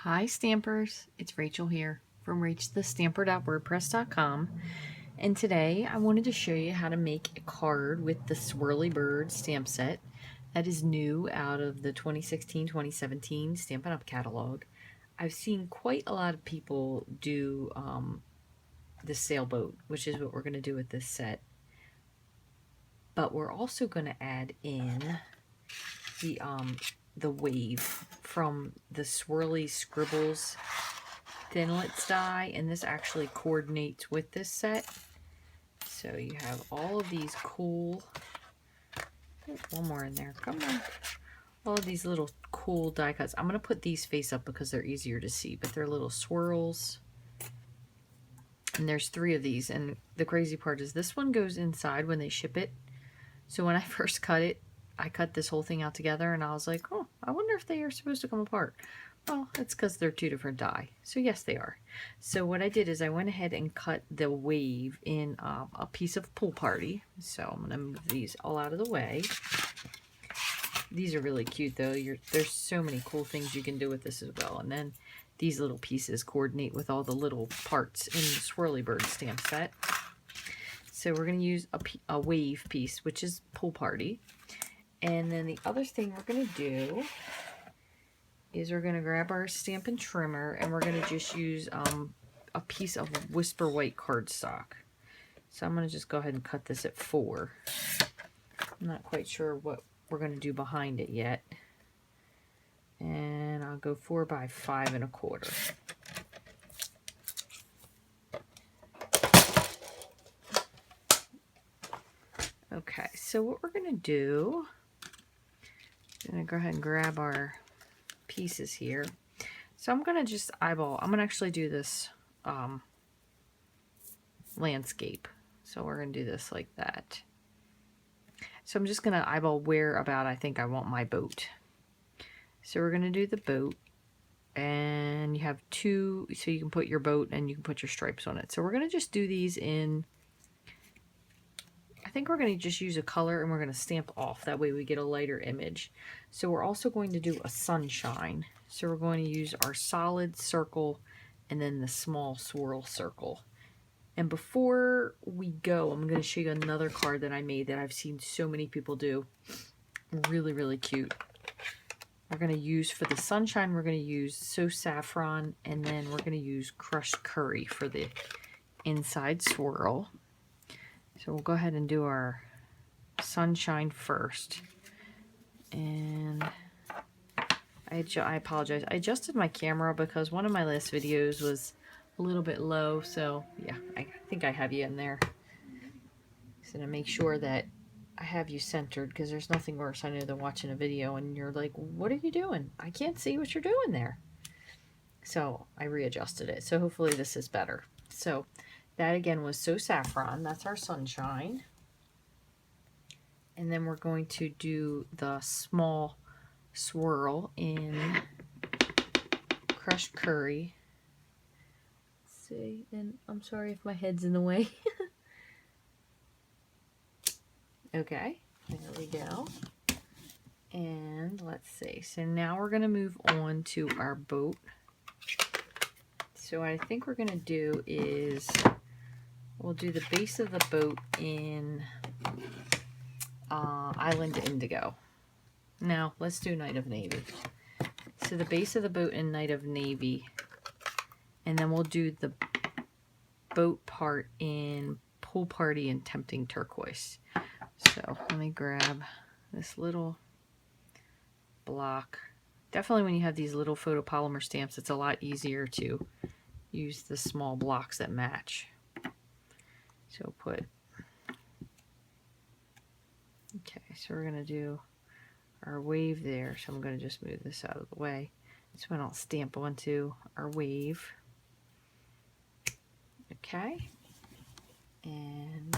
Hi Stampers, it's Rachel here from Rachthestamper.wordpress.com, and today I wanted to show you how to make a card with the Swirly Bird stamp set that is new out of the 2016-2017 Stampin' Up! Catalog. I've seen quite a lot of people do the sailboat, which is what we're going to do with this set, but we're also going to add in the wave from the Swirly Scribbles Thinlits die, and this actually coordinates with this set. So you have all of these cool, one more in there, come on, all of these little cool die cuts. I'm going to put these face up because they're easier to see, but they're little swirls. And there's 3 of these, and the crazy part is this one goes inside when they ship it. So when I first cut it, I cut this whole thing out together, and I was like, oh, I wonder if they are supposed to come apart. Well, it's because they're 2 different die. So yes, they are. So what I did is I went ahead and cut the wave in a piece of Pool Party. So I'm going to move these all out of the way. These are really cute, though. There's so many cool things you can do with this as well. And then these little pieces coordinate with all the little parts in the Swirly Bird stamp set. So we're going to use a wave piece, which is Pool Party. And then the other thing we're going to do is we're going to grab our Stampin Trimmer, and we're going to just use a piece of Whisper White cardstock. So I'm going to just go ahead and cut this at 4. I'm not quite sure what we're going to do behind it yet. And I'll go 4 by 5 1/4. Okay, so what we're going to do, I'm going to go ahead and grab our pieces here. So I'm going to just eyeball. I'm going to actually do this landscape. So we're going to do this like that. So I'm just going to eyeball where about I think I want my boat. So we're going to do the boat, and you have 2, so you can put your boat and you can put your stripes on it. So we're going to just do these in, I think we're going to just use a color, and we're going to stamp off. That way we get a lighter image. So we're also going to do a sunshine. So we're going to use our solid circle and then the small swirl circle. And before we go, I'm going to show you another card that I made that I've seen so many people do. Really, really cute. We're going to use, for the sunshine, we're going to use So Saffron, and then we're going to use crushed curry for the inside swirl. So we'll go ahead and do our sunshine first. And I apologize. I adjusted my camera because one of my last videos was a little bit low. So yeah, I think I have you in there. So to make sure that I have you centered, because there's nothing worse, I know, than watching a video and you're like, what are you doing? I can't see what you're doing there. So I readjusted it. So hopefully this is better. So that again was So Saffron. That's our sunshine. And then we're going to do the small swirl in crushed curry. Let's see, and I'm sorry if my head's in the way. Okay, there we go. And let's see. So now we're going to move on to our boat. So what I think we're going to do is we'll do the base of the boat in Island Indigo. Now, let's do Night of Navy. So the base of the boat in Night of Navy, and then we'll do the boat part in Pool Party and Tempting Torquoise. So let me grab this little block. Definitely when you have these little photopolymer stamps, it's a lot easier to use the small blocks that match. So put, okay, so we're going to do our wave there. So I'm going to just move this out of the way. So then I'll stamp onto our wave. Okay. And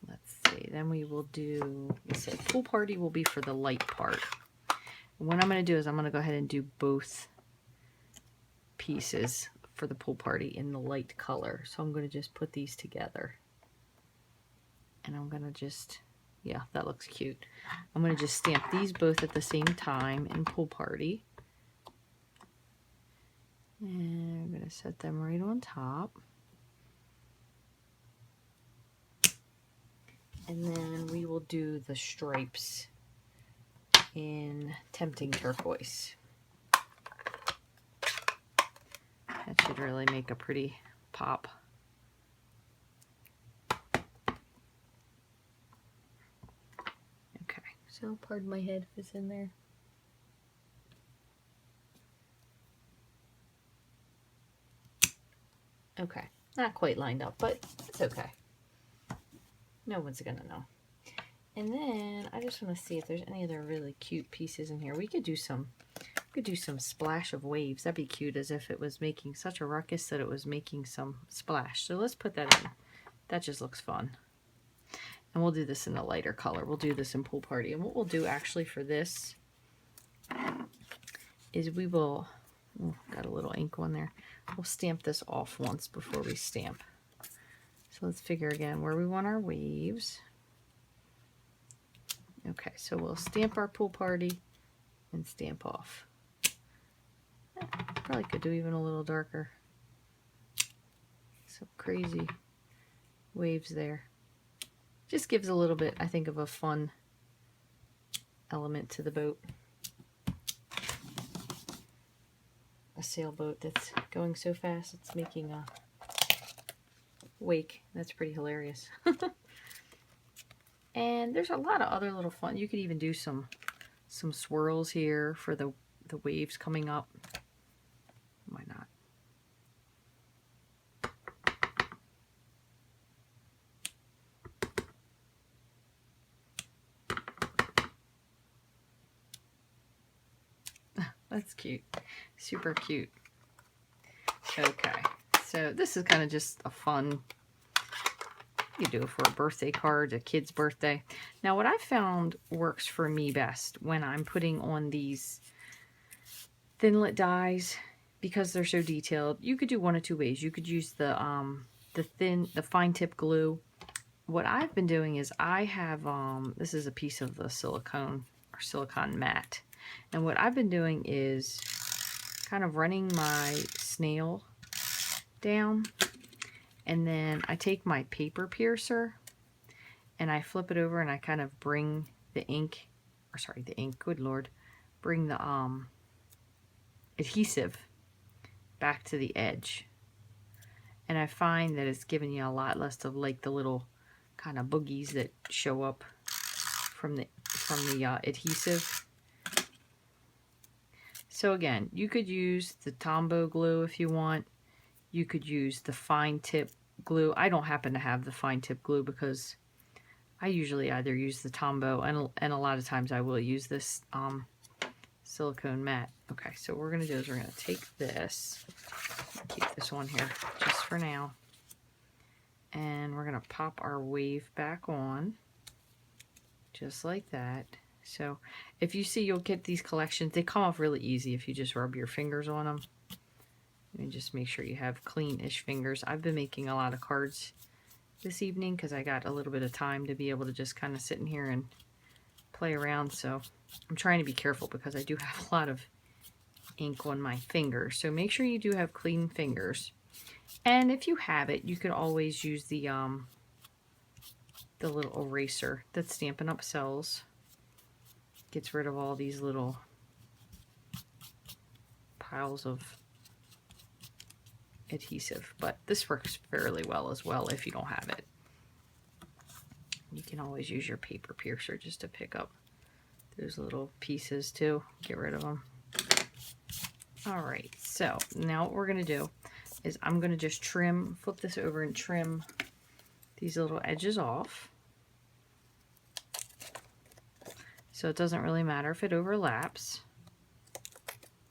let's see, then we will do, we said Pool Party will be for the light part. And what I'm going to do is I'm going to go ahead and do both pieces for the Pool Party in the light color. So I'm going to just put these together. And I'm going to just, yeah, that looks cute. I'm going to just stamp these both at the same time in Pool Party. And I'm going to set them right on top. And then we will do the stripes in Tempting Torquoise. That should really make a pretty pop. Okay, so pardon my head if it's in there. Okay, not quite lined up, but it's okay. No one's gonna know. And then I just want to see if there's any other really cute pieces in here. We could do some splash of waves. That'd be cute, as if it was making such a ruckus that it was making some splash. So let's put that in. That just looks fun. And we'll do this in a lighter color. We'll do this in Pool Party. And what we'll do actually for this is we will, oh, got a little ink on there. We'll stamp this off once before we stamp. So let's figure again where we want our waves. Okay, so we'll stamp our Pool Party and stamp off. Probably could do even a little darker. Some crazy waves there. Just gives a little bit, I think, of a fun element to the boat. A sailboat that's going so fast it's making a wake. That's pretty hilarious. And there's a lot of other little fun. You could even do some swirls here for the waves coming up. Why not? That's cute. Super cute. Okay. So this is kind of just a fun, you do it for a birthday card, a kid's birthday. Now what I found works for me best when I'm putting on these Thinlit dies, because they're so detailed, you could do one of two ways. You could use the fine tip glue. What I've been doing is I have, this is a piece of the silicone or silicone mat. And what I've been doing is kind of running my snail down, and then I take my paper piercer and I flip it over and I kind of bring the ink, or sorry, the ink, good Lord, bring the adhesive back to the edge. And I find that it's giving you a lot less of like the little kind of boogies that show up from the adhesive. So again, you could use the Tombow glue if you want. You could use the fine tip glue. I don't happen to have the fine tip glue because I usually either use the Tombow and a lot of times I will use this silicone mat. Okay, so what we're going to do is we're going to take this, keep this one here just for now, and we're going to pop our wave back on just like that. So if you see, you'll get these collections. They come off really easy if you just rub your fingers on them. And just make sure you have clean-ish fingers. I've been making a lot of cards this evening because I got a little bit of time to be able to just kind of sit in here and play around. So I'm trying to be careful because I do have a lot of ink on my fingers. So make sure you do have clean fingers. And if you have it, you could always use the little eraser that Stampin' Up! Sells. Gets rid of all these little piles of adhesive, but this works fairly well as well if you don't have it. You can always use your paper piercer just to pick up those little pieces too. Get rid of them. Alright, so now what we're going to do is I'm going to just flip this over and trim these little edges off. So it doesn't really matter if it overlaps.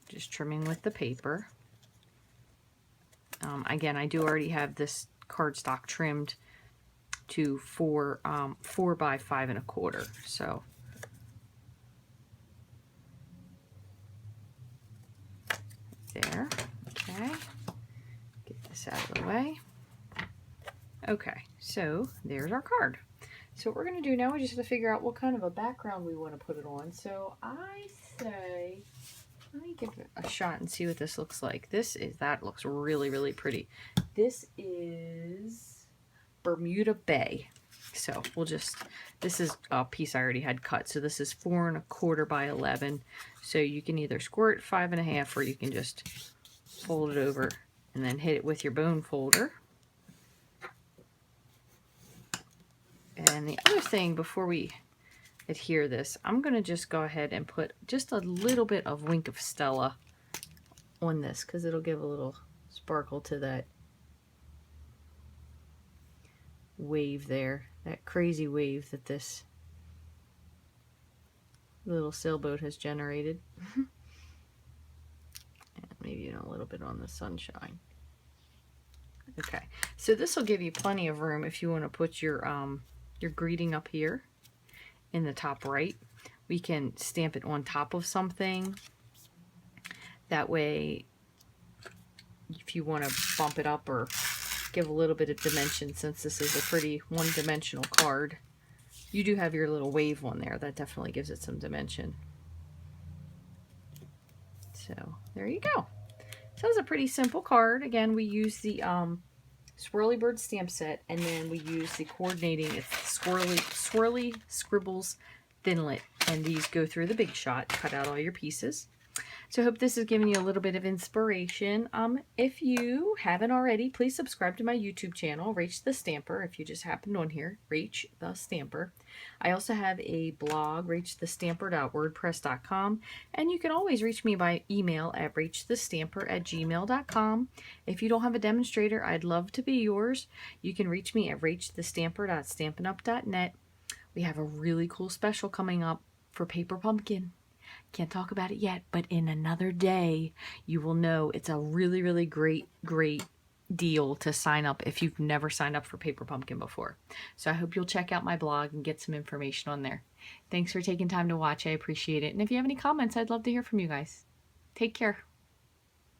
Just trimming with the paper. Again, I do already have this cardstock trimmed to 4 by 5 1/4. So there. Okay. Get this out of the way. Okay, so there's our card. So what we're going to do now, we just have to figure out what kind of a background we want to put it on. So I say, let me give it a a shot and see what this looks like. That looks really, really pretty. This is Bermuda Bay. So this is a piece I already had cut. So this is 4 1/4 by 11. So you can either score it 5 1/2 or you can just fold it over and then hit it with your bone folder. And the other thing before we adhere this, I'm going to just go ahead and put just a little bit of Wink of Stella on this because it'll give a little sparkle to that wave there, that crazy wave that this little sailboat has generated. And maybe a little bit on the sunshine. Okay, so this will give you plenty of room if you want to put your greeting up here in the top right. We can stamp it on top of something. That way, if you want to bump it up or give a little bit of dimension, since this is a pretty one-dimensional card, you do have your little wave on there. That definitely gives it some dimension. So there you go. So it's a pretty simple card. Again, we use the Swirly Bird stamp set, and then we use the coordinating, it's Swirly Scribbles Thinlit, and these go through the Big Shot. Cut out all your pieces. So I hope this has given you a little bit of inspiration. If you haven't already, please subscribe to my YouTube channel, Rachthestamper. If you just happened on here, Rachthestamper. I also have a blog, rachthestamper.wordpress.com, and you can always reach me by email at rachthestamper@gmail.com. If you don't have a demonstrator, I'd love to be yours. You can reach me at rachthestamper.stampinup.net. We have a really cool special coming up for Paper Pumpkin. Can't talk about it yet, but in another day, you will know. It's a really, really great deal to sign up if you've never signed up for Paper Pumpkin before. So I hope you'll check out my blog and get some information on there. Thanks for taking time to watch. I appreciate it. And if you have any comments, I'd love to hear from you guys. Take care.